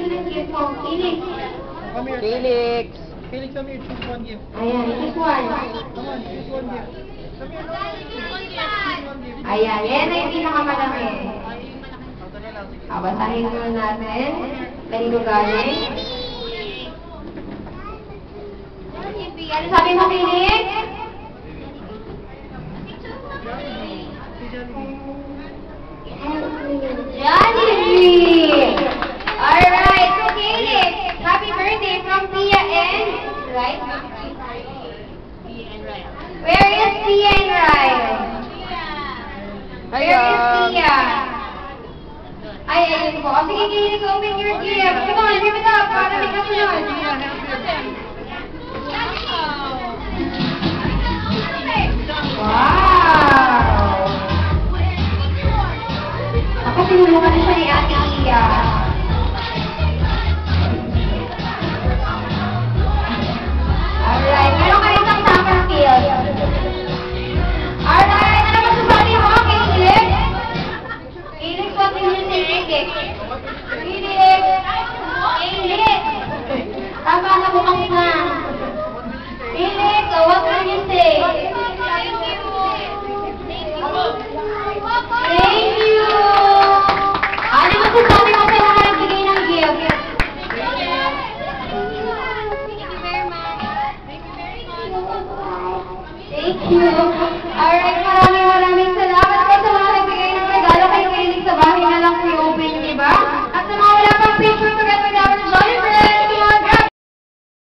ng gift mo? Felix. Felix! Felix, come here, choose one gift. Ayan, this one. Come on, choose one gift. Come here, choose one gift. Ayan, yan ay pinakamalaki. Basahin muna natin. Kanino galing? Ano sabi mo, Felix? Jollibee! Alright, so Felix, happy birthday from Tia and... Right? Where is Tia and Ryan? Where is Tia? Ay, ayun po. Sige, Felix, open your gift. Come on, give it up para may kasunod. Wow! Ako, tinulungan na siya ni Ate Iya. Alright, meron ka rin isang summer field. Alright, ano masasabi mo, Felix? Felix, what will you say, Felix? Felix! Felix! Tama na mukhang na. Felix, what will you say? Thank you! Ano masasabi mo sa mga nagbigay ng gift? Thank you very much. Thank you. Alright, maraming